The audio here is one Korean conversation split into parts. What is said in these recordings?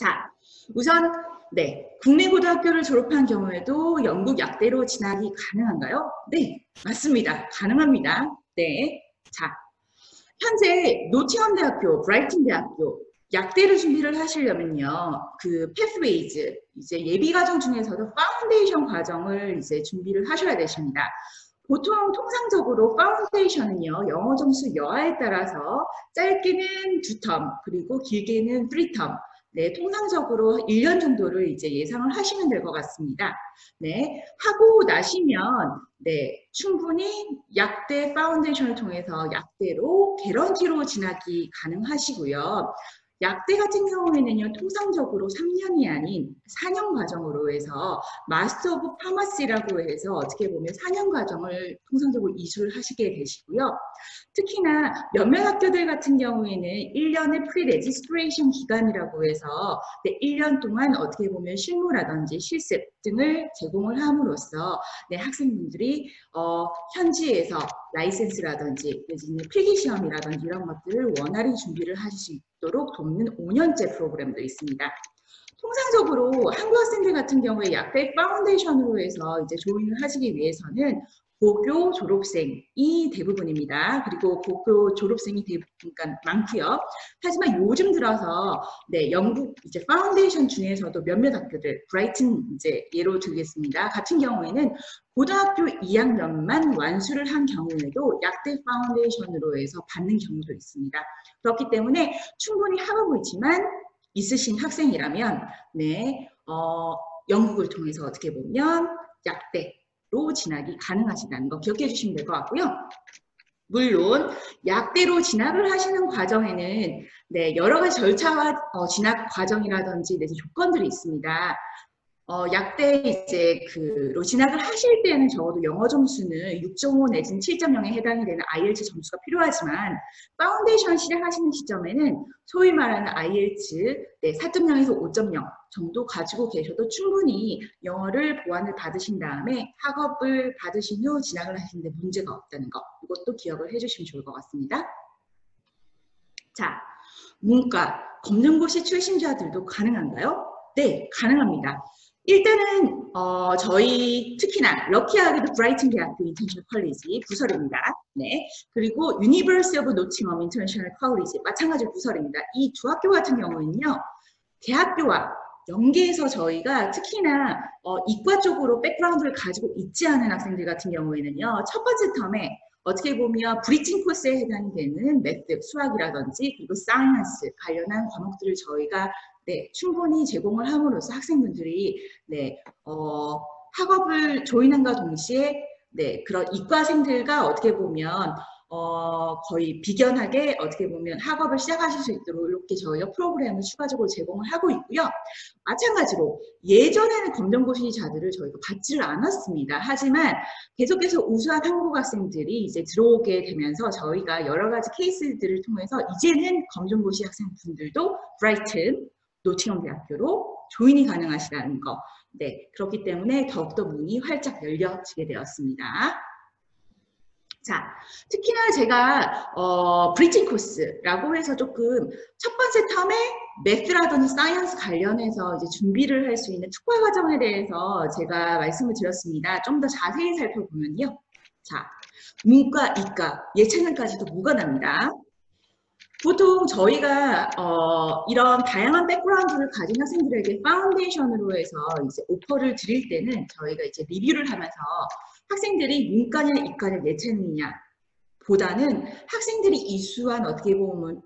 자, 우선 국내 고등학교를 졸업한 경우에도 영국 약대로 진학이 가능한가요? 네, 맞습니다. 가능합니다. 네, 자, 현재 노팅엄 대학교, 브라이튼 대학교 약대를 준비를 하시려면요, 그 패스웨이즈 이제 예비 과정 중에서도 파운데이션 과정을 이제 준비를 하셔야 되십니다. 보통 통상적으로 파운데이션은요, 영어 점수 여하에 따라서 짧게는 2텀, 그리고 길게는 3텀. 네, 통상적으로 1년 정도를 이제 예상을 하시면 될 것 같습니다. 네, 하고 나시면, 충분히 약대 파운데이션을 통해서 약대로 개런티로 진학이 가능하시고요. 약대 같은 경우에는요, 통상적으로 3년이 아닌 4년 과정으로 해서 마스터 오브 파마시라고 해서 어떻게 보면 4년 과정을 통상적으로 이수를 하시게 되시고요. 특히나 몇몇 학교들 같은 경우에는 1년의 프리-레지스트레이션 기간이라고 해서 1년 동안 어떻게 보면 실무라든지 실습 등을 제공을 함으로써 학생분들이 현지에서 라이센스라든지 내지는 필기시험이라든지 이런 것들을 원활히 준비를 하실 수 있도록 돕는 5년제 프로그램도 있습니다. 통상적으로 한국 학생들 같은 경우에 약대 파운데이션으로 해서 이제 조인을 하시기 위해서는 고교 졸업생이 대부분입니다. 그리고 고교 졸업생이 그러니까 많고요. 하지만 요즘 들어서 영국 이제 파운데이션 중에서도 몇몇 학교들, 브라이튼 이제 예로 들겠습니다. 같은 경우에는 고등학교 2학년만 완수를 한 경우에도 약대 파운데이션으로 해서 받는 경우도 있습니다. 그렇기 때문에 충분히 학업의지만 있으신 학생이라면 영국을 통해서 어떻게 보면 약대로 진학이 가능하시다는 거 기억해 주시면 될 것 같고요. 물론 약대로 진학을 하시는 과정에는 여러 가지 절차와 진학 과정이라든지 조건들이 있습니다. 약대 이제 로 진학을 하실 때는 적어도 영어 점수는 6.5 내지는 7.0에 해당이 되는 IELTS 점수가 필요하지만 파운데이션 시작하시는 시점에는 소위 말하는 IELTS 4.0에서 5.0 정도 가지고 계셔도 충분히 영어를 보완을 받으신 다음에 학업을 받으신 후 진학을 하시는데 문제가 없다는 거, 이것도 기억을 해주시면 좋을 것 같습니다. 자, 문과, 검정고시 출신자들도 가능한가요? 네, 가능합니다. 일단은 저희 특히나 럭키하게도 브라이튼 대학교 인터내셔널 컬리지 부설입니다. 네, 그리고 유니버시티 오브 노팅엄 인터내셔널 컬리지 마찬가지로 부설입니다. 이 두 학교 같은 경우에는요, 대학교와 연계해서 저희가 특히나 이과 쪽으로 백그라운드를 가지고 있지 않은 학생들 같은 경우에는요, 첫 번째 텀에 어떻게 보면 브리징 코스에 해당이 되는 매트, 수학이라든지 그리고 사이언스 관련한 과목들을 저희가 충분히 제공을 함으로써 학생분들이 학업을 조인함과 동시에 그런 이과생들과 어떻게 보면 거의 비견하게 어떻게 보면 학업을 시작하실 수 있도록 이렇게 저희가 프로그램을 추가적으로 제공을 하고 있고요. 마찬가지로 예전에는 검정고시자들을 저희가 받지를 않았습니다. 하지만 계속해서 우수한 한국 학생들이 이제 들어오게 되면서 저희가 여러 가지 케이스들을 통해서 이제는 검정고시 학생분들도 브라이튼, 노팅엄 대학교로 조인이 가능하시다는 거. 그렇기 때문에 더욱더 문이 활짝 열려지게 되었습니다. 자, 특히나 제가 브리징 코스라고 해서 조금 첫 번째 텀에 매스라든지 사이언스 관련해서 이제 준비를 할 수 있는 특화 과정에 대해서 제가 말씀을 드렸습니다. 좀 더 자세히 살펴보면요. 자, 문과, 이과, 예체능까지도 무관합니다. 보통 저희가 이런 다양한 백그라운드를 가진 학생들에게 파운데이션으로 해서 이제 오퍼를 드릴 때는 저희가 이제 리뷰를 하면서 학생들이 문과냐 이과냐 예체능이냐 보다는 학생들이 이수한 어떻게 보면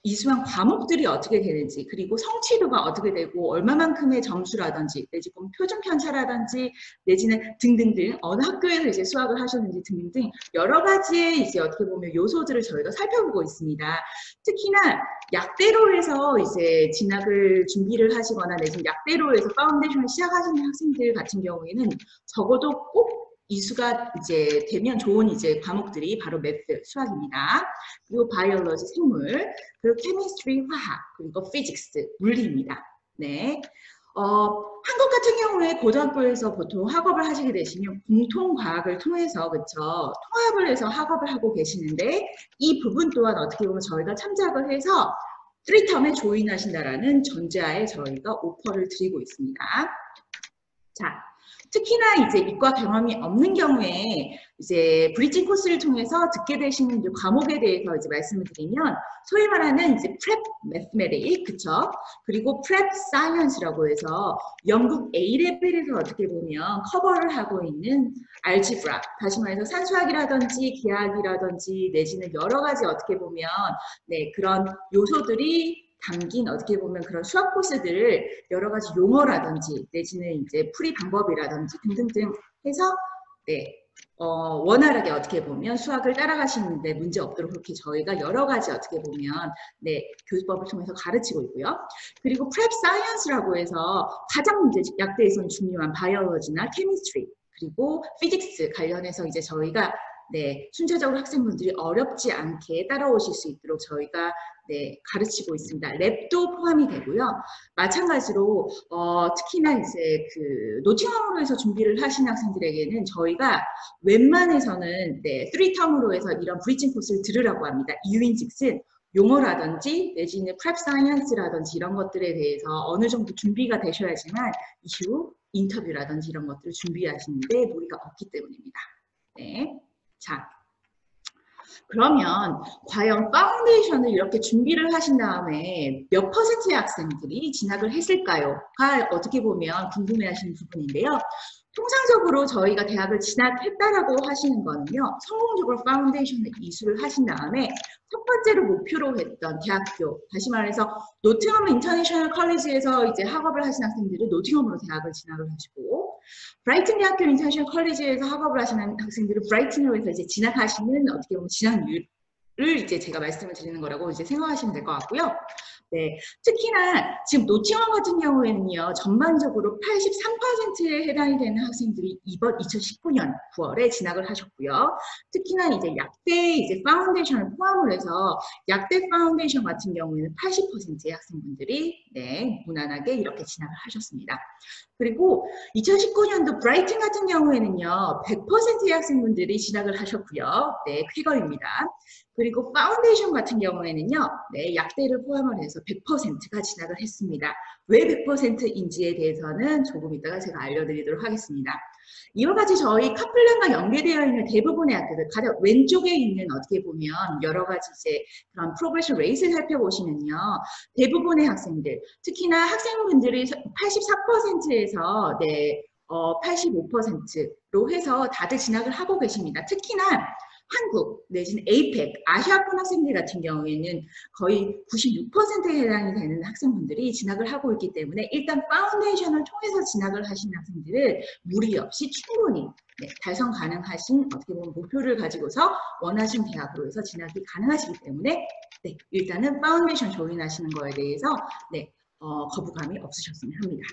이수한 과목들이 어떻게 되는지, 그리고 성취도가 어떻게 되고 얼마만큼의 점수라든지 내지는 표준 편차라든지 내지는 등등등 어느 학교에서 이제 수학을 하셨는지 등등 여러 가지의 이제 어떻게 보면 요소들을 저희가 살펴보고 있습니다. 특히나 약대로 해서 이제 진학을 준비를 하시거나 내지는 약대로 해서 파운데이션을 시작하시는 학생들 같은 경우에는 적어도 꼭 이수가 이제 되면 좋은 이제 과목들이 바로 매트, 수학입니다. 그리고 바이올로지, 생물, 그리고 케미스트리, 화학, 그리고 피직스, 물리입니다. 한국 같은 경우에 고등학교에서 보통 학업을 하시게 되시면 공통과학을 통해서 통합을 해서 학업을 하고 계시는데 이 부분 또한 어떻게 보면 저희가 참작을 해서 3텀에 조인하신다라는 전제하에 저희가 오퍼를 드리고 있습니다. 자, 특히나 이제 이과 경험이 없는 경우에 이제 브리징 코스를 통해서 듣게 되시는 이제 과목에 대해서 이제 말씀을 드리면 소위 말하는 이제 프랩 매스메틱, 그쵸? 그리고 프랩 사이언스라고 해서 영국 A 레벨에서 어떻게 보면 커버를 하고 있는 알지브라, 다시 말해서 산수학이라든지 기하학이라든지 내지는 여러 가지 어떻게 보면 네, 그런 요소들이 담긴 어떻게 보면 그런 수학 코스들을 여러 가지 용어라든지 내지는 이제 풀이 방법이라든지 등등등 해서 네, 원활하게 어떻게 보면 수학을 따라가시는데 문제 없도록 그렇게 저희가 여러 가지 어떻게 보면 네, 교수법을 통해서 가르치고 있고요. 그리고 프랩 사이언스라고 해서 가장 이제 약대에서는 중요한 바이올로지나 케미스트리 그리고 피직스 관련해서 이제 저희가 네, 순차적으로 학생분들이 어렵지 않게 따라오실 수 있도록 저희가 네, 가르치고 있습니다. 랩도 포함이 되고요. 마찬가지로 특히나 이제 그 노팅엄으로 해서 준비를 하신 학생들에게는 저희가 웬만해서는 네, 3텀으로 해서 이런 브리징 코스를 들으라고 합니다. 이유인즉슨 용어라든지 내지는 프랩 사이언스라든지 이런 것들에 대해서 어느 정도 준비가 되셔야지만 이후 인터뷰라든지 이런 것들을 준비하시는데 무리가 없기 때문입니다. 네. 자, 그러면 과연 파운데이션을 이렇게 준비를 하신 다음에 몇 퍼센트의 학생들이 진학을 했을까요?가 어떻게 보면 궁금해하시는 부분인데요. 통상적으로 저희가 대학을 진학했다라고 하시는 거는요. 성공적으로 파운데이션을 이수를 하신 다음에 첫 번째로 목표로 했던 대학교, 다시 말해서 노팅엄 인터내셔널 컬리지에서 이제 학업을 하신 학생들은 노팅엄으로 대학을 진학을 하시고 브라이튼 대학교 인터내셔널 컬리지에서 학업을 하시는 학생들은 브라이튼으로 해서 이제 진학하시는 어떻게 보면 진학률을 이제 제가 말씀을 드리는 거라고 이제 생각하시면 될 것 같고요. 네, 특히나 지금 노팅엄 같은 경우에는요, 전반적으로 83%에 해당이 되는 학생들이 이번 2019년 9월에 진학을 하셨고요. 특히나 이제 약대 이제 파운데이션을 포함을 해서 약대 파운데이션 같은 경우에는 80%의 학생분들이 네, 무난하게 이렇게 진학을 하셨습니다. 그리고 2019년도 브라이튼 같은 경우에는요, 100%의 학생분들이 진학을 하셨고요. 네, 쾌거입니다. 그리고 파운데이션 같은 경우에는요, 네, 약대를 포함을 해서 100%가 진학을 했습니다. 왜 100%인지에 대해서는 조금 이따가 제가 알려드리도록 하겠습니다. 이와 같이 저희 카플랜과 연계되어 있는 대부분의 학교들, 가장 왼쪽에 있는 어떻게 보면 여러 가지 이제 그런 프로그레션 레이스를 살펴보시면요, 대부분의 학생들, 특히나 학생분들이 84%에서 네, 85%로 해서 다들 진학을 하고 계십니다. 특히나 한국 내지는 APEC, 아시아권 학생들 같은 경우에는 거의 96%에 해당이 되는 학생분들이 진학을 하고 있기 때문에 일단 파운데이션을 통해서 진학을 하신 학생들은 무리 없이 충분히 네, 달성 가능하신 어떻게 보면 목표를 가지고서 원하신 대학으로 해서 진학이 가능하시기 때문에 네, 일단은 파운데이션 조인하시는 거에 대해서 네, 거부감이 없으셨으면 합니다.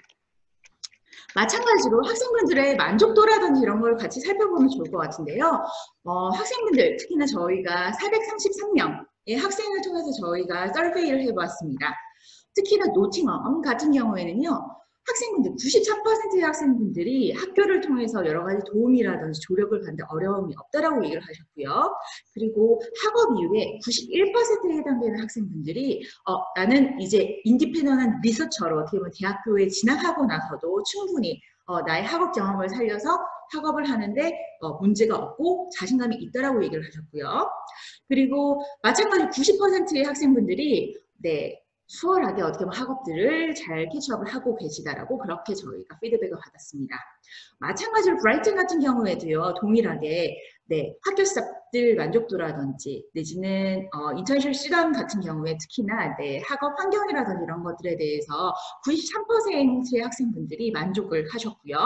마찬가지로 학생분들의 만족도라든지 이런 걸 같이 살펴보면 좋을 것 같은데요. 학생분들, 특히나 저희가 433명의 학생을 통해서 저희가 서베이를 해보았습니다. 특히나 노팅엄 같은 경우에는요. 학생분들, 93%의 학생분들이 학교를 통해서 여러 가지 도움이라든지 조력을 받는데 어려움이 없다라고 얘기를 하셨고요. 그리고 학업 이후에 91%에 해당되는 학생분들이 나는 이제 인디펜던한 리서처로 어떻게 보면 대학교에 진학하고 나서도 충분히 나의 학업 경험을 살려서 학업을 하는데 문제가 없고 자신감이 있다라고 얘기를 하셨고요. 그리고 마찬가지로 90%의 학생분들이 네. 수월하게 어떻게 보면 학업들을 잘 캐치업을 하고 계시다라고 그렇게 저희가 피드백을 받았습니다. 마찬가지로 브라이튼 같은 경우에도요, 동일하게 네, 학교 스태프들 만족도라든지 내지는 인터내셔널 스튜던트 같은 경우에 특히나 네, 학업 환경이라든지 이런 것들에 대해서 93%의 학생분들이 만족을 하셨고요.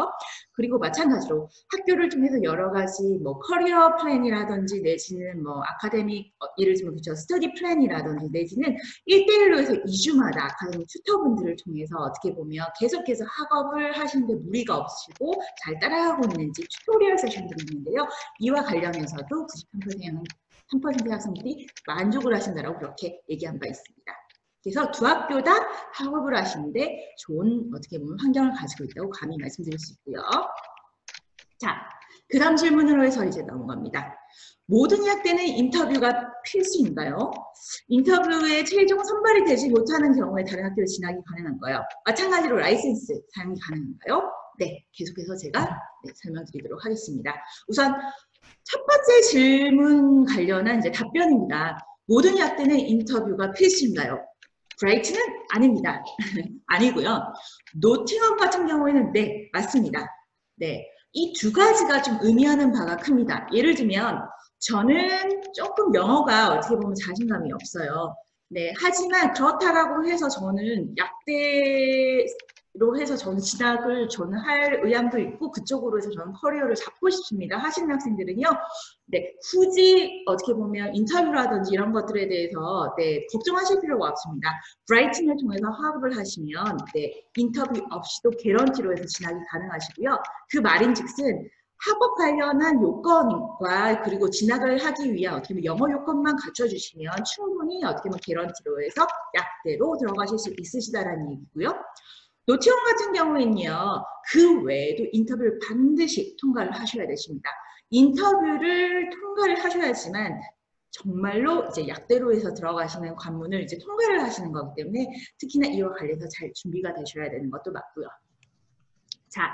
그리고 마찬가지로 학교를 통해서 여러 가지 뭐 커리어 플랜이라든지 내지는 뭐 아카데믹 예를 들면 그렇죠 스터디 플랜이라든지 내지는 1대1로 해서 2주마다 아카데믹 튜터분들을 통해서 어떻게 보면 계속해서 학업을 하시는데 무리가 없으시고 잘 따라가고 있는지 튜토리얼 세션들이 있는데요. 이와 관련해서도 93%의 학생들이 만족을 하신다라고 그렇게 얘기한 바 있습니다. 그래서 두 학교 다 학업을 하시는데 좋은 어떻게 보면 환경을 가지고 있다고 감히 말씀드릴 수 있고요. 자, 그 다음 질문으로 해서 이제 넘어갑니다. 모든 약대는 인터뷰가 필수인가요? 인터뷰에 최종 선발이 되지 못하는 경우에 다른 학교로 진학이 가능한가요? 마찬가지로 라이센스 사용이 가능한가요? 네, 계속해서 제가 설명드리도록 하겠습니다. 우선 첫 번째 질문 관련한 이제 답변입니다. 모든 약대는 인터뷰가 필수인가요? 브라이트는 아닙니다. 아니고요. 노팅엄 같은 경우에는 네, 맞습니다. 네, 이 두 가지가 좀 의미하는 바가 큽니다. 예를 들면 저는 조금 영어가 어떻게 보면 자신감이 없어요. 네, 하지만 그렇다라고 해서 저는 약대로 해서 저는 진학을 저는 할 의향도 있고 그쪽으로 해서 저는 커리어를 잡고 싶습니다. 하시는 학생들은요. 네, 굳이 어떻게 보면 인터뷰라든지 이런 것들에 대해서 네, 걱정하실 필요가 없습니다. 브라이팅을 통해서 학업을 하시면 네, 인터뷰 없이도 개런티로 해서 진학이 가능하시고요. 그 말인즉슨 학업 관련한 요건과 그리고 진학을 하기 위한 어떻게 보면 영어 요건만 갖춰주시면 충분히 어떻게 보면 개런티로 해서 약대로 들어가실 수 있으시다라는 얘기고요. 노티엄 같은 경우에는요, 그 외에도 인터뷰를 반드시 통과를 하셔야 되십니다. 인터뷰를 통과를 하셔야지만 정말로 이제 약대로 해서 들어가시는 관문을 이제 통과를 하시는 거기 때문에 특히나 이와 관련해서 잘 준비가 되셔야 되는 것도 맞고요. 자,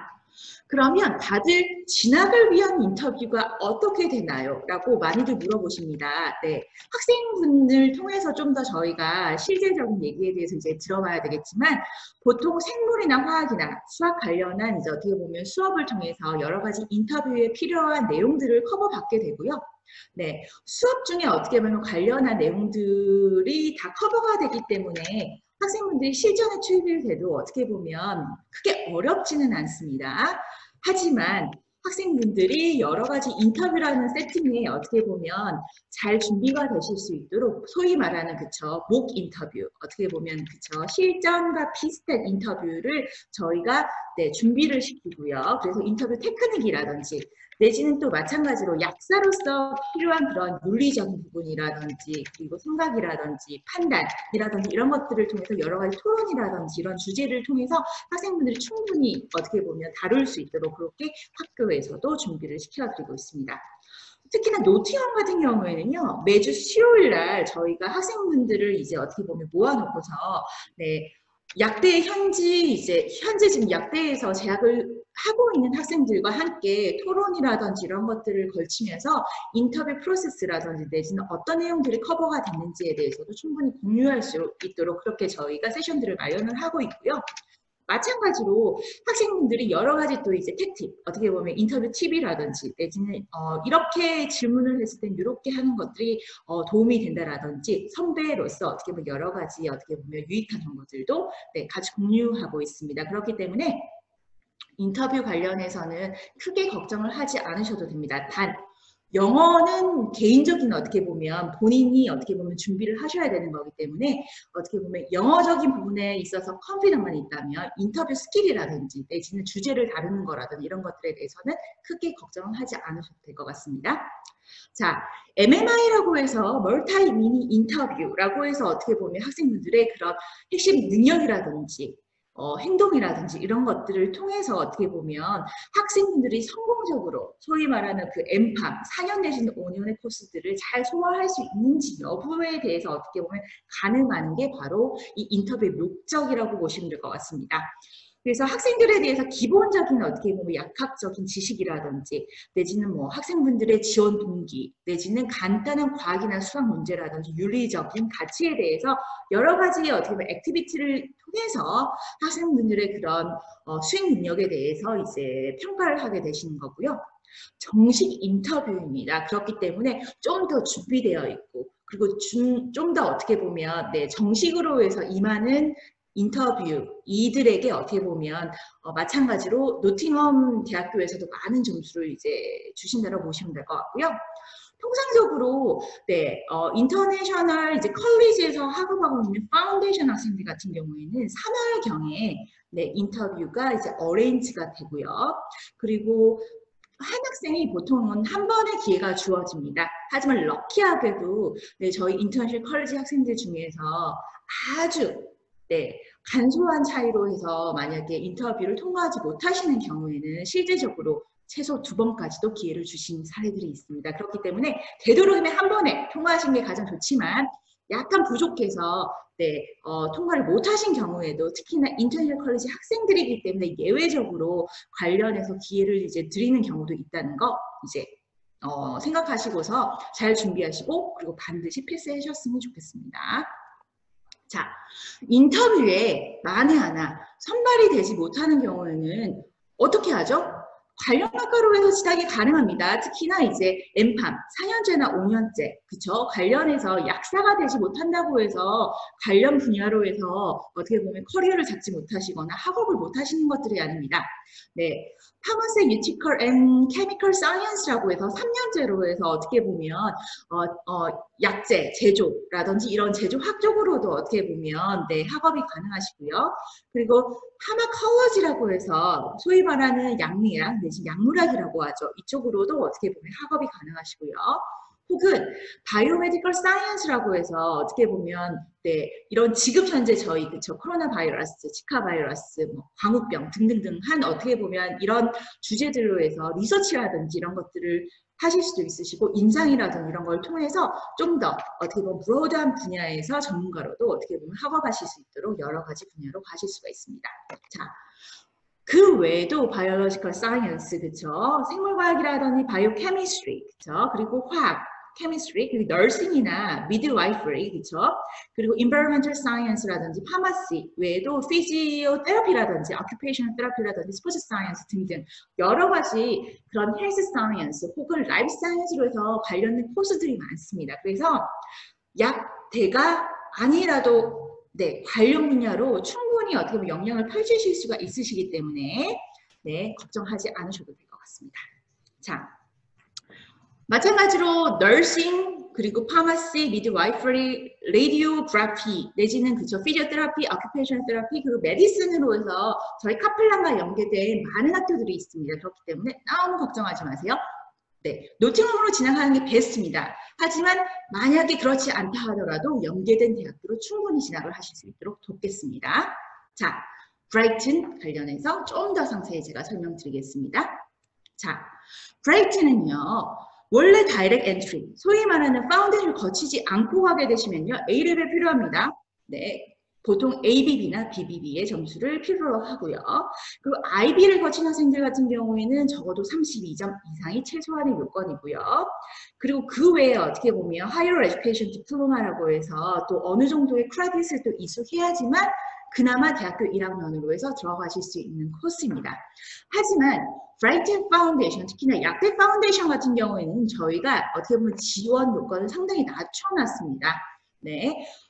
그러면 다들 진학을 위한 인터뷰가 어떻게 되나요? 라고 많이들 물어보십니다. 네, 학생분들 통해서 좀 더 저희가 실제적인 얘기에 대해서 이제 들어봐야 되겠지만 보통 생물이나 화학이나 수학 관련한 이제 어떻게 보면 수업을 통해서 여러 가지 인터뷰에 필요한 내용들을 커버받게 되고요. 네, 수업 중에 어떻게 보면 관련한 내용들이 다 커버가 되기 때문에 학생분들이 실전에 투입이 돼도 어떻게 보면 크게 어렵지는 않습니다. 하지만 학생분들이 여러 가지 인터뷰라는 세팅에 어떻게 보면 잘 준비가 되실 수 있도록 소위 말하는 그쵸 목 인터뷰 어떻게 보면 그쵸 실전과 비슷한 인터뷰를 저희가 네, 준비를 시키고요. 그래서 인터뷰 테크닉이라든지 내지는 또 마찬가지로 약사로서 필요한 그런 논리적인 부분이라든지 그리고 생각이라든지 판단이라든지 이런 것들을 통해서 여러 가지 토론이라든지 이런 주제를 통해서 학생분들이 충분히 어떻게 보면 다룰 수 있도록 그렇게 학교에서도 준비를 시켜드리고 있습니다. 특히나 노팅엄 같은 경우에는요, 매주 수요일 날 저희가 학생분들을 이제 어떻게 보면 모아놓고서 네, 약대 현재 지금 약대에서 재학을 하고 있는 학생들과 함께 토론이라든지 이런 것들을 걸치면서 인터뷰 프로세스라든지 내지는 어떤 내용들이 커버가 됐는지에 대해서도 충분히 공유할 수 있도록 그렇게 저희가 세션들을 마련을 하고 있고요. 마찬가지로 학생분들이 여러 가지 또 이제 텍틱, 어떻게 보면 인터뷰 팁이라든지 내지는 이렇게 질문을 했을 땐 이렇게 하는 것들이 도움이 된다라든지 선배로서 어떻게 보면 여러 가지 어떻게 보면 유익한 정보들도 네, 같이 공유하고 있습니다. 그렇기 때문에 인터뷰 관련해서는 크게 걱정을 하지 않으셔도 됩니다. 단 영어는 개인적인 어떻게 보면 본인이 어떻게 보면 준비를 하셔야 되는 거기 때문에 어떻게 보면 영어적인 부분에 있어서 컨피던만 있다면 인터뷰 스킬이라든지 내지는 주제를 다루는 거라든지 이런 것들에 대해서는 크게 걱정을 하지 않으셔도 될 것 같습니다. 자, MMI라고 해서 멀티 미니 인터뷰라고 해서 어떻게 보면 학생분들의 그런 핵심 능력이라든지 행동이라든지 이런 것들을 통해서 어떻게 보면 학생분들이 성공적으로 소위 말하는 그 엠팜 4년 내지는 5년의 코스들을 잘 소화할 수 있는지 여부에 대해서 어떻게 보면 가늠하는 게 바로 이 인터뷰의 목적이라고 보시면 될 것 같습니다. 그래서 학생들에 대해서 기본적인 어떻게 보면 약학적인 지식이라든지 내지는 뭐 학생분들의 지원 동기 내지는 간단한 과학이나 수학 문제라든지 윤리적인 가치에 대해서 여러 가지 어떻게 보면 액티비티를 통해서 학생분들의 그런 수행 능력에 대해서 이제 평가를 하게 되시는 거고요. 정식 인터뷰입니다. 그렇기 때문에 좀 더 준비되어 있고 그리고 좀 더 어떻게 보면 네, 정식으로 해서 임하는 인터뷰 이들에게 어떻게 보면 마찬가지로 노팅엄 대학교에서도 많은 점수를 이제 주신다고 보시면 될 것 같고요. 통상적으로 네 인터내셔널 이제 컬리지에서 학업하고 있는 파운데이션 학생들 같은 경우에는 3월경에 네 인터뷰가 이제 어레인지가 되고요. 그리고 한 학생이 보통은 한 번의 기회가 주어집니다. 하지만 럭키하게도 네, 저희 인터내셔널 컬리지 학생들 중에서 아주 네, 간소한 차이로 해서 만약에 인터뷰를 통과하지 못하시는 경우에는 실제적으로 최소 2번까지도 기회를 주신 사례들이 있습니다. 그렇기 때문에 되도록이면 한 번에 통과하신 게 가장 좋지만 약간 부족해서 통과를 못하신 경우에도 특히나 인터내셔널 컬리지 학생들이기 때문에 예외적으로 관련해서 기회를 이제 드리는 경우도 있다는 거 이제 생각하시고서 잘 준비하시고 그리고 반드시 패스하셨으면 좋겠습니다. 자, 인터뷰에 만에 하나 선발이 되지 못하는 경우에는 어떻게 하죠? 관련 학과로 해서 진학이 가능합니다. 특히나 이제 엠팜 4년제나 5년제 그쵸? 관련해서 약사가 되지 못한다고 해서 관련 분야로 해서 어떻게 보면 커리어를 잡지 못하시거나 학업을 못하시는 것들이 아닙니다. 네, 파마세유티컬 앤 케미컬 사이언스라고 해서 3년제로 해서 어떻게 보면 약제, 제조라든지 이런 제조학 쪽으로도 어떻게 보면 학업이 가능하시고요. 그리고 파마컬러지라고 해서 소위 말하는 약리학 내지 약물학이라고 하죠. 이쪽으로도 어떻게 보면 학업이 가능하시고요. 혹은 바이오메디컬 사이언스라고 해서 어떻게 보면 이런 지금 현재 저희 그쵸 코로나 바이러스, 지카 바이러스, 광우병 등등등 한 어떻게 보면 이런 주제들로 해서 리서치라든지 이런 것들을 하실 수도 있으시고 임상이라든지 이런 걸 통해서 좀 더 어떻게 보면 브로드한 분야에서 전문가로도 어떻게 보면 학업하실 수 있도록 여러 가지 분야로 가실 수가 있습니다. 자, 그 외에도 바이올로지컬 사이언스 그쵸 생물과학이라든지 바이오케미스트리 그쵸 그리고 화학 케미스트리 그리고 너싱이나 미드와이프리 그쵸 그리고 environmental science라든지 파마시 외에도 피지오테라피라든지 occupational therapy라든지 스포츠 사이언스 등등 여러 가지 그런 헬스 사이언스 혹은 라이프 사이언스로 해서 관련된 코스들이 많습니다. 그래서 약대가 아니라도 관련 분야로 충분히 어떻게 보면 역량을 펼치실 수가 있으시기 때문에 걱정하지 않으셔도 될 것 같습니다. 자, 마찬가지로 너싱 그리고 파마시, 미드와이프리, 레디오그래피 내지는 그쵸 피지오테라피, 오큐페이셔널 테라피 그리고 메디슨으로 해서 저희 카플란과 연계된 많은 학교들이 있습니다. 그렇기 때문에 너무 걱정하지 마세요. 노팅엄으로 진학하는 게 베스트입니다. 하지만 만약에 그렇지 않다 하더라도 연계된 대학교로 충분히 진학을 하실 수 있도록 돕겠습니다. 자, 브라이튼 관련해서 좀 더 상세히 제가 설명드리겠습니다. 자, 브라이튼은요. 원래 다이렉트 엔트리, 소위 말하는 파운데이션을 거치지 않고 가게 되시면요. A레벨 필요합니다. 보통 ABB나 BBB의 점수를 필요로 하고요. 그리고 IB를 거친 학생들 같은 경우에는 적어도 32점 이상이 최소한의 요건이고요. 그리고 그 외에 어떻게 보면 Higher Education Diploma라고 해서 또 어느 정도의 크레딧을 또 이수해야지만 그나마 대학교 1학년으로 해서 들어가실 수 있는 코스입니다. 하지만 브라이튼 파운데이션, 특히나 약대 파운데이션 같은 경우에는 저희가 어떻게 보면 지원 요건을 상당히 낮춰놨습니다.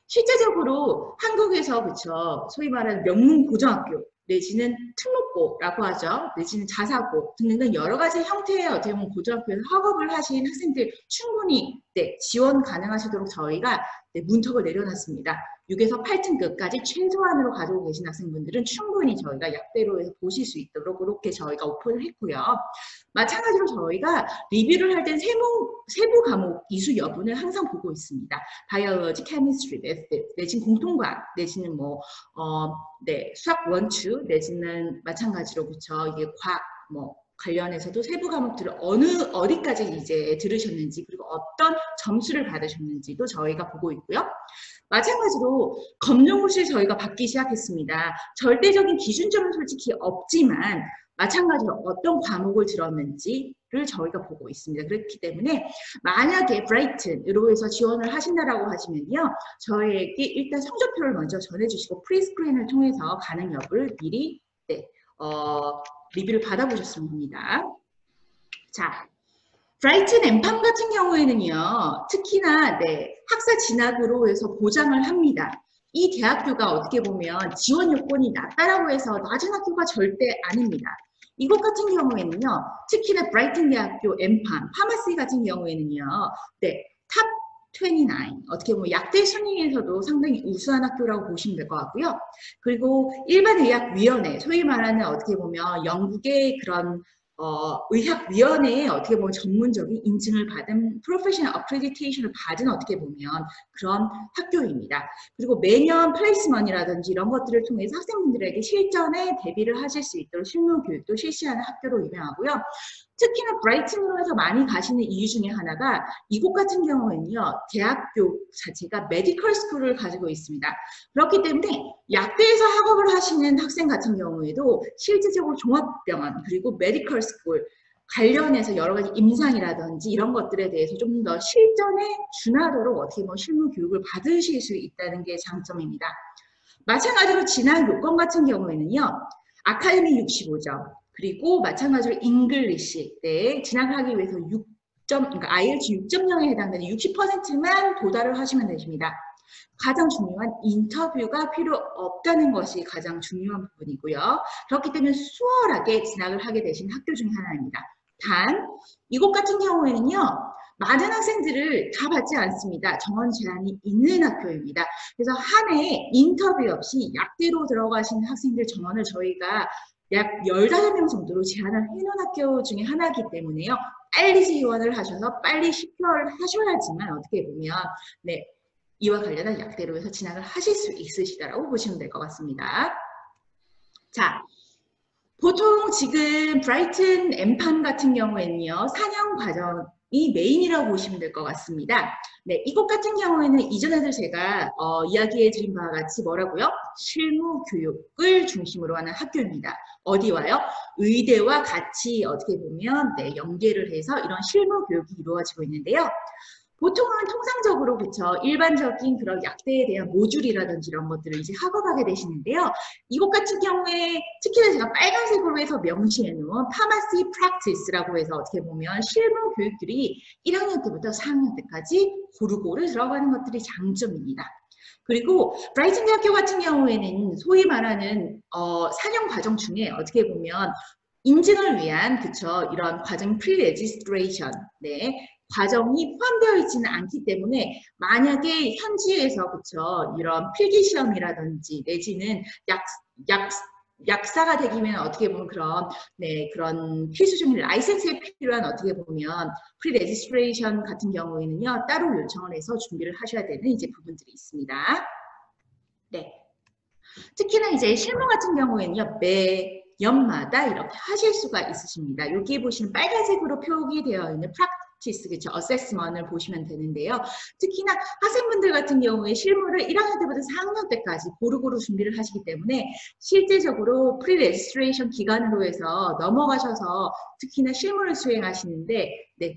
실제적으로 한국에서 그쵸 소위 말하는 명문 고등학교 내지는 특목고라고 하죠. 내지는 자사고 등등 여러 가지 형태의 어떻게 보면 고등학교에서 학업을 하신 학생들 충분히 지원 가능하시도록 저희가 문턱을 내려놨습니다. 6에서 8등급까지 최소한으로 가지고 계신 학생분들은 충분히 저희가 약대로 해서 보실 수 있도록 그렇게 저희가 오픈을 했고요. 마찬가지로 저희가 리뷰를 할 땐 세부 과목 이수 여부는 항상 보고 있습니다. 바이올로지, 케미스트리, 내지는 공통과학, 내지는 수학 원추, 내지는 마찬가지로 그쵸 이게 과학 관련해서도 세부 과목들을 어디까지 이제 들으셨는지 그리고 어떤 점수를 받으셨는지도 저희가 보고 있고요. 마찬가지로 검정고시를 저희가 받기 시작했습니다. 절대적인 기준점은 솔직히 없지만 마찬가지로 어떤 과목을 들었는지를 저희가 보고 있습니다. 그렇기 때문에 만약에 브라이튼으로 해서 지원을 하신다라고 하시면요. 저희에게 일단 성적표를 먼저 전해주시고 프리스크린을 통해서 가능 여부를 미리 리뷰를 받아보셨으면 합니다. 자, 브라이튼 엠팜 같은 경우에는요. 특히나 학사 진학으로 해서 보장을 합니다. 이 대학교가 어떻게 보면 지원 요건이 낮다라고 해서 낮은 학교가 절대 아닙니다. 이곳 같은 경우에는요. 특히나 브라이튼 대학교 엠팜, 파마시 같은 경우에는요. 탑 29, 어떻게 보면 약대 순위에서도 상당히 우수한 학교라고 보시면 될 것 같고요. 그리고 일반의학위원회, 소위 말하는 어떻게 보면 영국의 그런 의학위원회에 어떻게 보면 전문적인 인증을 받은 프로페셔널 어크레디테이션을 받은 어떻게 보면 그런 학교입니다. 그리고 매년 플레이스먼이라든지 이런 것들을 통해서 학생분들에게 실전에 대비를 하실 수 있도록 실무 교육도 실시하는 학교로 유명하고요. 특히나 브라이튼으로 해서 많이 가시는 이유 중에 하나가 이곳 같은 경우에는요. 대학교 자체가 메디컬 스쿨을 가지고 있습니다. 그렇기 때문에 약대에서 학업을 하시는 학생 같은 경우에도 실질적으로 종합병원 그리고 메디컬 스쿨 관련해서 여러 가지 임상이라든지 이런 것들에 대해서 좀 더 실전에 준하도록 어떻게 보면 실무 교육을 받으실 수 있다는 게 장점입니다. 마찬가지로 진학 요건 같은 경우에는요. 아카데미 65점 그리고 마찬가지로 잉글리시 진학을 하기 위해서 6점, 그러니까 IELTS 6.0에 해당되는 60%만 도달을 하시면 되십니다. 가장 중요한 인터뷰가 필요 없다는 것이 가장 중요한 부분이고요. 그렇기 때문에 수월하게 진학을 하게 되신 학교 중 하나입니다. 단, 이곳 같은 경우에는요. 많은 학생들을 다 받지 않습니다. 정원 제한이 있는 학교입니다. 그래서 한 해에 인터뷰 없이 약대로 들어가시는 학생들 정원을 저희가 약 15명 정도로 제한을 해놓은 학교 중에 하나이기 때문에요. 빨리 지원을 하셔서 빨리 식별을 하셔야지만 어떻게 보면 이와 관련한 약대로 해서 진학을 하실 수 있으시다라고 보시면 될 것 같습니다. 자, 보통 지금 브라이튼 엠판 같은 경우에는요. 4년 과정이 메인이라고 보시면 될 것 같습니다. 이곳 같은 경우에는 이전에도 제가 이야기해 드린 바와 같이 뭐라고요? 실무 교육을 중심으로 하는 학교입니다. 어디와요? 의대와 같이 어떻게 보면 연계를 해서 이런 실무 교육이 이루어지고 있는데요. 보통은 통상적으로 그쵸 일반적인 그런 약대에 대한 모듈이라든지 이런 것들을 이제 학업하게 되시는데요. 이것 같은 경우에 특히나 제가 빨간색으로 해서 명시해 놓은 파마시 프랙티스라고 해서 어떻게 보면 실무 교육들이 1학년 때부터 4학년 때까지 고루고루 들어가는 것들이 장점입니다. 그리고 브라이튼 대학교 같은 경우에는 소위 말하는 4년 과정 중에 어떻게 보면 인증을 위한 그쵸 이런 과정 프리레지스트레이션 과정이 포함되어 있지는 않기 때문에 만약에 현지에서 그쵸 이런 필기 시험이라든지 내지는 약사가 되기 위한 어떻게 보면 그런 필수적인 라이센스에 필요한 어떻게 보면 프리레지스트레이션 같은 경우에는요 따로 요청을 해서 준비를 하셔야 되는 이제 부분들이 있습니다. 특히나 이제 실무 같은 경우에는요 매 연마다 이렇게 하실 수가 있으십니다. 여기 보시면 빨간색으로 표기되어 있는 프랙티스, 그쵸? 어세스먼을 보시면 되는데요. 특히나 학생분들 같은 경우에 실무를 1학년 때부터 4학년 때까지 고루고루 준비를 하시기 때문에 실제적으로 프리레지스트레이션 기간으로 해서 넘어가셔서 특히나 실무를 수행하시는데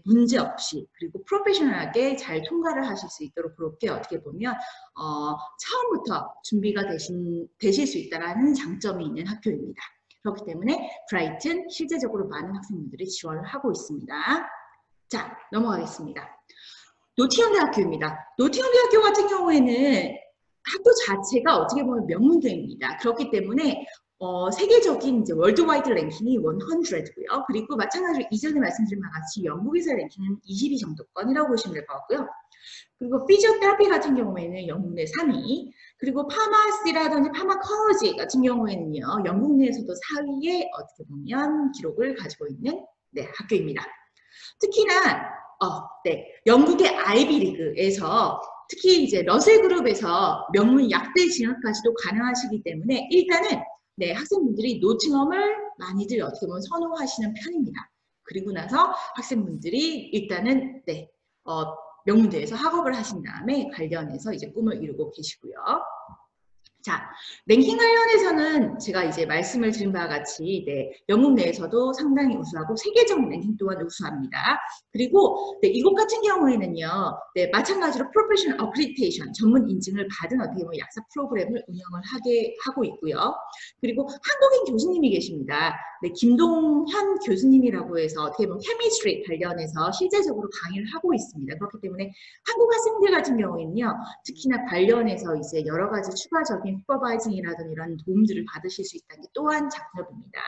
문제 없이 그리고 프로페셔널하게 잘 통과를 하실 수 있도록 그렇게 어떻게 보면 처음부터 준비가 되실 수 있다는 장점이 있는 학교입니다. 그렇기 때문에 브라이튼 실제적으로 많은 학생분들이 지원을 하고 있습니다. 자, 넘어가겠습니다. 노팅엄 대학교입니다. 노팅엄 대학교 같은 경우에는 학교 자체가 어떻게 보면 명문대입니다. 그렇기 때문에 세계적인 이제 월드와이드 랭킹이 100고요. 그리고 마찬가지로 이전에 말씀드린 바와 같이 영국에서 랭킹은 22 정도권이라고 보시면 될 것 같고요. 그리고 피지오테라피 같은 경우에는 영국 내 3위, 그리고 파마시라든지 파마컬러지 같은 경우에는요, 영국 내에서도 4위에 어떻게 보면 기록을 가지고 있는 학교입니다. 특히나 영국의 아이비리그에서 특히 이제 러셀 그룹에서 명문 약대 진학까지도 가능하시기 때문에 일단은 학생분들이 노팅엄을 많이들 어떻게 보면 선호하시는 편입니다. 그리고 나서 학생분들이 일단은 명문대에서 학업을 하신 다음에 관련해서 이제 꿈을 이루고 계시고요. 자, 랭킹 관련해서는 제가 이제 말씀을 드린 바와 같이 영국 내에서도 상당히 우수하고 세계적 랭킹 또한 우수합니다. 그리고 이곳 같은 경우에는요, 마찬가지로 프로페셔널 어크리디테이션 전문 인증을 받은 어떻게 보면 약사 프로그램을 운영을 하고 있고요. 그리고 한국인 교수님이 계십니다. 김동현 교수님이라고 해서 어떻게 보면 케미스트리 관련해서 실제적으로 강의를 하고 있습니다. 그렇기 때문에 한국 학생들 같은 경우에는요, 특히나 관련해서 이제 여러 가지 추가적인 슈퍼바이징이라든 이런 도움들을 받으실 수 있다는 게 또한 장점입니다.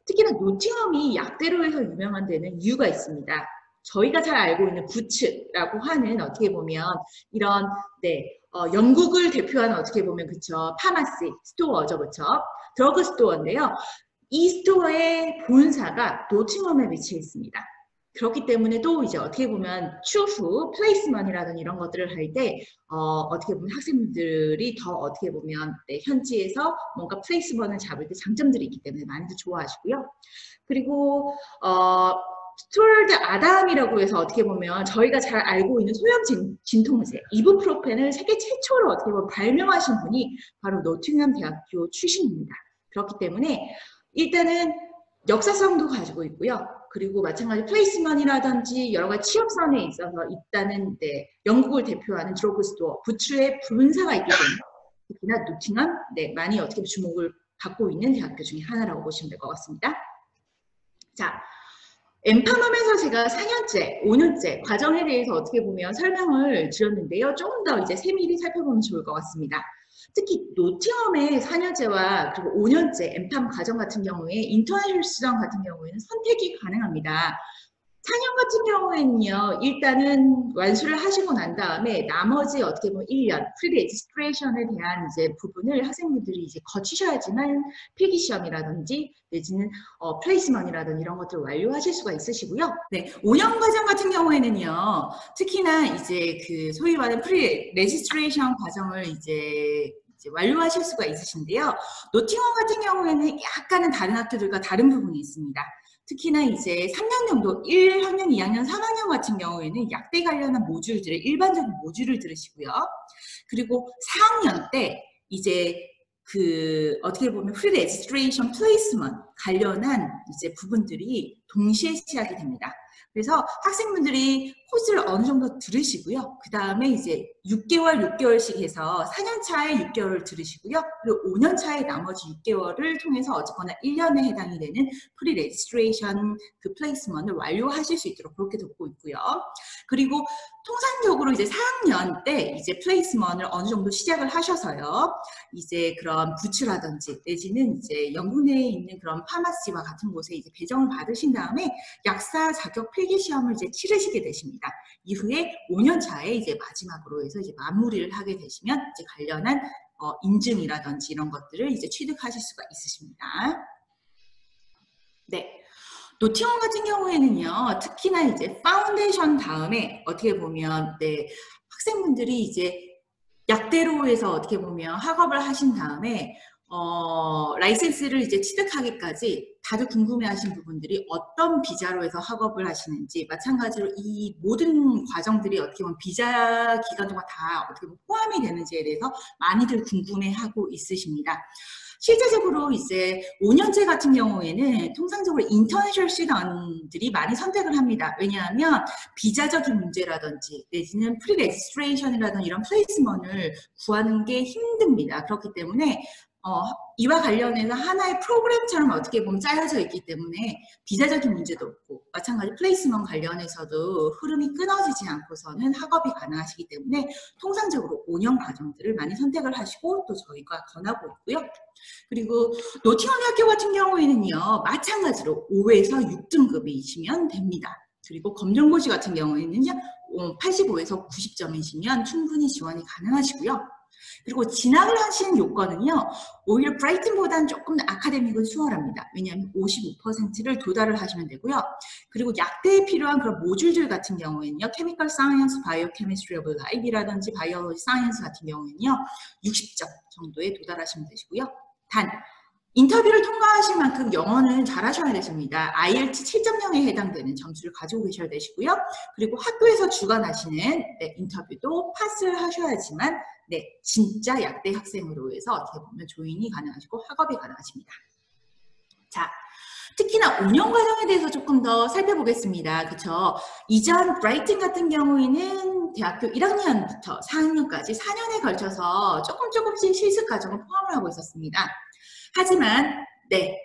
특히나 노팅엄이 약대로 해서 유명한 데는 이유가 있습니다. 저희가 잘 알고 있는 부츠라고 하는 어떻게 보면 이런 영국을 대표하는 어떻게 보면 그쵸 파마시 스토어죠, 그쵸? 드러그 스토어인데요. 이 스토어의 본사가 노팅엄에 위치해 있습니다. 그렇기 때문에 또 이제 어떻게 보면 추후 플레이스먼이라든 이런 것들을 할 때 어떻게 보면 학생분들이 더 어떻게 보면 네, 현지에서 뭔가 플레이스먼을 잡을 때 장점들이 있기 때문에 많이들 좋아하시고요. 그리고 스토럴드 아담이라고 해서 어떻게 보면 저희가 잘 알고 있는 소염 진통제 이부프로펜을 세계 최초로 어떻게 보면 발명하신 분이 바로 노팅엄 대학교 출신입니다. 그렇기 때문에 일단은 역사성도 가지고 있고요. 그리고 마찬가지 플레이스먼이라든지 여러 가지 취업선에 있어서 일단은 네, 영국을 대표하는 드러그스토어 부츠의 본사가 있기 때문에 특히나 노팅엄 네, 많이 어떻게 주목을 받고 있는 대학교 중에 하나라고 보시면 될 것 같습니다. 자, 엠파멈에서 제가 4년째, 5년째 과정에 대해서 어떻게 보면 설명을 드렸는데요. 조금 더 이제 세밀히 살펴보면 좋을 것 같습니다. 특히 노팅엄의 4년제와 그리고 5년제 엠팜 과정 같은 경우에 인터내셔널 수강 같은 경우에는 선택이 가능합니다. 4년 같은 경우에는요, 일단은 완수를 하시고 난 다음에 나머지 어떻게 보면 1년 프리레지스트레이션에 대한 이제 부분을 학생분들이 이제 거치셔야지만 필기시험이라든지 내지는 플레이스먼이라든지 이런 것들을 완료하실 수가 있으시고요. 네, 5년 과정 같은 경우에는요, 특히나 이제 그 소위 말하는 프리레지스트레이션 과정을 이제 완료하실 수가 있으신데요. 노팅엄 같은 경우에는 약간은 다른 학교들과 다른 부분이 있습니다. 특히나 이제 3년 정도 1학년, 2학년, 3학년 같은 경우에는 약대 관련한 모듈들을 일반적인 모듈을 들으시고요. 그리고 4학년 때 이제 그 어떻게 보면 프리레지스트레이션 플레이스먼트 관련한 이제 부분들이 동시에 시작이 됩니다. 그래서 학생분들이 코스를 어느 정도 들으시고요. 그 다음에 이제 6개월씩 해서 4년 차에 6개월을 들으시고요. 그리고 5년 차에 나머지 6개월을 통해서 어쨌거나 1년에 해당이 되는 프리레지스트레이션 그 플레이스먼트를 완료하실 수 있도록 그렇게 돕고 있고요. 그리고 통상적으로 이제 4학년 때 이제 플레이스먼트를 어느 정도 시작을 하셔서요. 이제 그런 부츠라든지 내지는 이제 영국 내에 있는 그런 파마시와 같은 곳에 이제 배정을 받으신 다음에 약사 자격 필기 시험을 이제 치르시게 되십니다. 이후에 5년 차에 이제 마지막으로 해서 이제 마무리를 하게 되시면 이제 관련한 인증이라든지 이런 것들을 이제 취득하실 수가 있으십니다. 네. 노팅엄 같은 경우에는요, 특히나 이제 파운데이션 다음에 어떻게 보면 네, 학생분들이 이제 약대로 해서 어떻게 보면 학업을 하신 다음에 라이센스를 이제 취득하기까지 다들 궁금해하신 부분들이 어떤 비자로 해서 학업을 하시는지 마찬가지로 이 모든 과정들이 어떻게 보면 비자 기간 동안 다 어떻게 보면 포함이 되는지에 대해서 많이들 궁금해하고 있으십니다. 실제적으로 이제 5년제 같은 경우에는 통상적으로 인터내셔널 스튜던트들이 많이 선택을 합니다. 왜냐하면 비자적인 문제라든지 내지는 프리레지스트레이션이라든지 이런 플레이스먼트를 구하는 게 힘듭니다. 그렇기 때문에 이와 관련해서 하나의 프로그램처럼 어떻게 보면 짜여져 있기 때문에 비자적인 문제도 없고 마찬가지 플레이스먼트 관련해서도 흐름이 끊어지지 않고서는 학업이 가능하시기 때문에 통상적으로 5년 과정들을 많이 선택을 하시고 또 저희가 권하고 있고요. 그리고 노팅엄 대학교 같은 경우에는요. 마찬가지로 5에서 6등급이시면 됩니다. 그리고 검정고시 같은 경우에는요. 85에서 90점이시면 충분히 지원이 가능하시고요. 그리고 진학을 하시는 요건은요. 오히려 브라이튼보다는 조금 더 아카데믹은 수월합니다. 왜냐하면 55%를 도달을 하시면 되고요. 그리고 약대에 필요한 그런 모듈들 같은 경우에는요. 케미컬 사이언스, 바이오 케미스트리 오브 라이프라든지 바이올로지 사이언스 같은 경우에는요. 60점 정도에 도달하시면 되시고요. 단 인터뷰를 통과하실 만큼 영어는 잘하셔야 되십니다. IELTS 7.0에 해당되는 점수를 가지고 계셔야 되시고요. 그리고 학교에서 주관하시는 네, 인터뷰도 파스를 하셔야지만 네, 진짜 약대 학생으로 해서 어떻게 보면 조인이 가능하시고 학업이 가능하십니다. 자, 특히나 운영 과정에 대해서 조금 더 살펴보겠습니다. 그쵸? 이전 브라이튼 같은 경우에는 대학교 1학년부터 4학년까지 4년에 걸쳐서 조금씩 실습 과정을 포함을 하고 있었습니다. 하지만 네,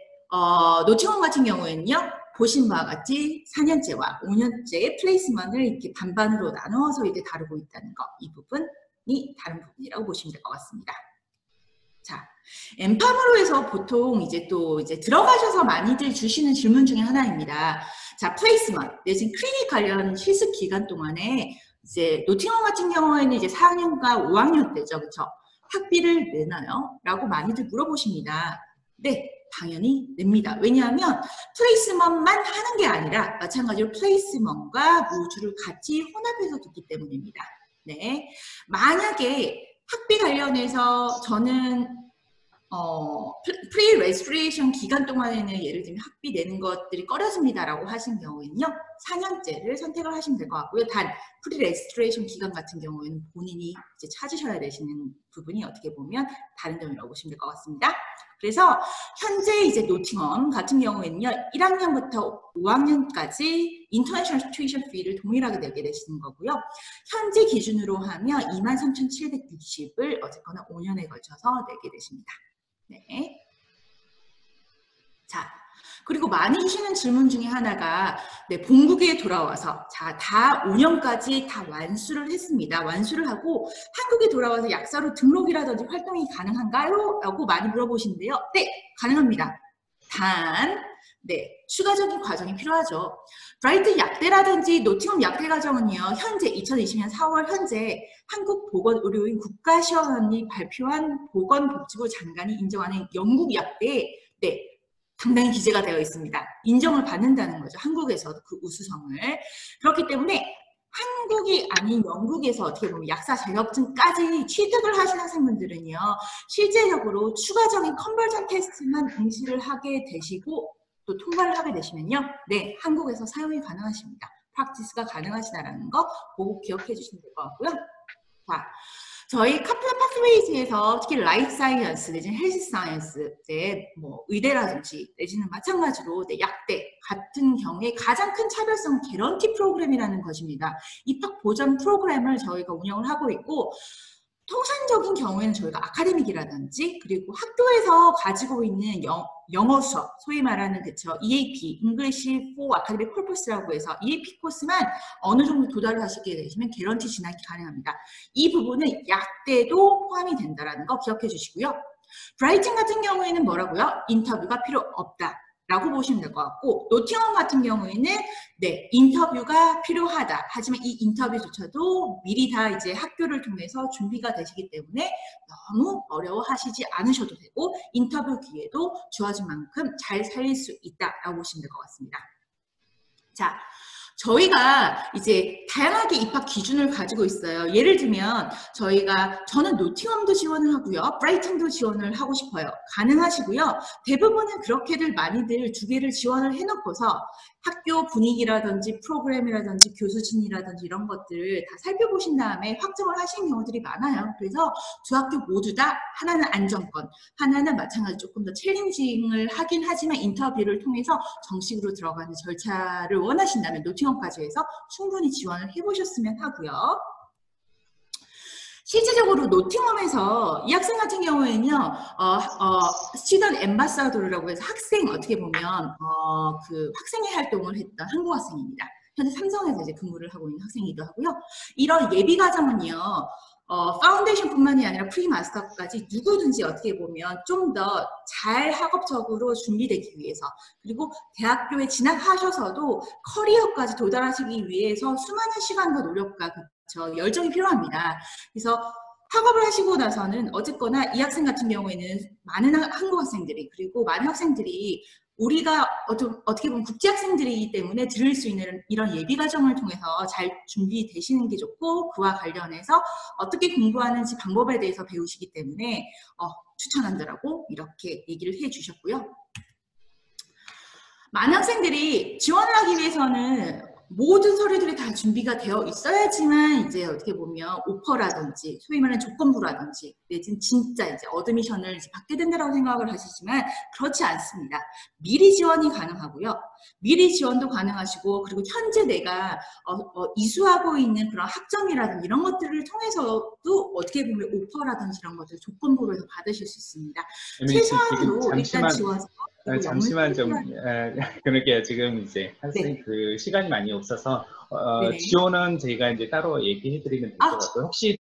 노팅엄 같은 경우에는요. 보신 바와 같이 4년제와 5년제의 플레이스먼트를 이렇게 반반으로 나누어서 이렇게 다루고 있다는 거, 이 부분이 다른 부분이라고 보시면 될 것 같습니다. 자, 엠팜으로 해서 보통 이제 또 이제 들어가셔서 많이들 주시는 질문 중에 하나입니다. 자, 플레이스먼트 내지는 클리닉 관련 실습 기간 동안에 이제 노팅엄 같은 경우에는 이제 4학년과 5학년 때죠, 그렇죠? 학비를 내나요? 라고 많이들 물어보십니다. 네, 당연히 냅니다. 왜냐하면 플레이스먼만 하는 게 아니라 마찬가지로 플레이스먼과 모듈을 같이 혼합해서 두기 때문입니다. 네, 만약에 학비 관련해서 저는 프리 레지스트레이션 기간 동안에는 예를 들면 학비 내는 것들이 꺼려집니다라고 하신 경우에는요, 4년제를 선택을 하시면 될 것 같고요. 단 프리 레지스트레이션 기간 같은 경우에는 본인이 이제 찾으셔야 되시는 부분이 어떻게 보면 다른 점이라고 보시면 될 것 같습니다. 그래서 현재 이제 노팅엄 같은 경우에는요, 1학년부터 5학년까지 인터내셔널 튜이션 피를 동일하게 내게 되시는 거고요. 현재 기준으로 하면 23,760을 어쨌거나 5년에 걸쳐서 내게 되십니다. 네. 자, 그리고 많이 주시는 질문 중에 하나가, 네, 본국에 돌아와서, 자, 다 5년까지 다 완수를 했습니다. 완수를 하고 한국에 돌아와서 약사로 등록이라든지 활동이 가능한가요? 라고 많이 물어보시는데요. 네, 가능합니다. 단, 네, 추가적인 과정이 필요하죠. 브라이튼 약대라든지 노팅엄 약대 과정은요, 현재 2020년 4월 현재 한국보건의료인 국가시험원이 발표한 보건복지부 장관이 인정하는 영국 약대에, 네, 당당히 기재가 되어 있습니다. 인정을 받는다는 거죠. 한국에서도 그 우수성을. 그렇기 때문에 한국이 아닌 영국에서 어떻게 보면 약사 자격증까지 취득을 하신 학생분들은요, 실제적으로 추가적인 컨버전 테스트만 응시를 하게 되시고 또 통과를 하게 되시면요, 네, 한국에서 사용이 가능하십니다. 프랙티스가 가능하시다라는 거 꼭 기억해 주시면 될 것 같고요. 자, 저희 카플라 파스웨이즈에서 특히 라이프 사이언스 내지는 헬스 사이언스, 뭐 의대라든지 내지는 마찬가지로 약대 같은 경우에 가장 큰 차별성은 개런티 프로그램이라는 것입니다. 입학 보전 프로그램을 저희가 운영을 하고 있고, 통상적인 경우에는 저희가 아카데믹이라든지 그리고 학교에서 가지고 있는 영어 수업, 소위 말하는 그쵸, EAP, English for Academic Purpose라고 해서 EAP 코스만 어느 정도 도달을 하시게 되시면 개런티 진학이 가능합니다. 이 부분은 약대도 포함이 된다는 거 기억해 주시고요. 브라이튼 같은 경우에는 뭐라고요? 인터뷰가 필요 없다 라고 보시면 될 것 같고, 노팅엄 같은 경우에는 네, 인터뷰가 필요하다. 하지만 이 인터뷰조차도 미리 다 이제 학교를 통해서 준비가 되시기 때문에 너무 어려워하시지 않으셔도 되고, 인터뷰 기회도 주어진 만큼 잘 살릴 수 있다라고 보시면 될 것 같습니다. 자, 저희가 이제 다양하게 입학 기준을 가지고 있어요. 예를 들면 저는 노팅엄도 지원을 하고요, 브라이튼도 지원을 하고 싶어요. 가능하시고요. 대부분은 그렇게들 많이들 두 개를 지원을 해놓고서 학교 분위기라든지 프로그램이라든지 교수진이라든지 이런 것들을 다 살펴보신 다음에 확정을 하시는 경우들이 많아요. 그래서 두 학교 모두 다 하나는 안정권, 하나는 마찬가지로 조금 더 챌린징을 하긴 하지만 인터뷰를 통해서 정식으로 들어가는 절차를 원하신다면 노팅엄까지 해서 충분히 지원을 해보셨으면 하고요. 실제적으로 노팅엄에서 이 학생 같은 경우에는요, 스튜던트 앰바사더라고 해서 학생, 어떻게 보면 그 학생회 활동을 했던 한국 학생입니다. 현재 삼성에서 이제 근무를 하고 있는 학생이기도 하고요. 이런 예비 과정은요, 파운데이션뿐만이 아니라 프리마스터까지 누구든지 어떻게 보면 좀 더 잘 학업적으로 준비되기 위해서, 그리고 대학교에 진학하셔서도 커리어까지 도달하시기 위해서 수많은 시간과 노력과 열정이 필요합니다. 그래서 학업을 하시고 나서는 어쨌거나 이 학생 같은 경우에는 많은 한국 학생들이, 그리고 많은 학생들이 우리가 어떻게 보면 국제학생들이기 때문에 들을 수 있는 이런 예비 과정을 통해서 잘 준비되시는 게 좋고, 그와 관련해서 어떻게 공부하는지 방법에 대해서 배우시기 때문에 추천한다라고 이렇게 얘기를 해주셨고요. 많은 학생들이 지원을 하기 위해서는 모든 서류들이 다 준비가 되어 있어야지만 이제 어떻게 보면 오퍼라든지 소위 말하는 조건부라든지 내지는 진짜 이제 어드미션을 이제 받게 된다라고 생각을 하시지만 그렇지 않습니다. 미리 지원이 가능하고요. 미리 지원도 가능하시고, 그리고 현재 내가 이수하고 있는 그런 학점이라든지 이런 것들을 통해서도 어떻게 보면 오퍼라든지 이런 것들 조건부로 해서 받으실 수 있습니다. 최소한으로 일단 지원. 잠시만 좀 그렇게 지금 이제 선생님 네. 그 시간이 많이 없어서 지원은 저희가 이제 따로 얘기해 드리면 될 것 같고요. 혹시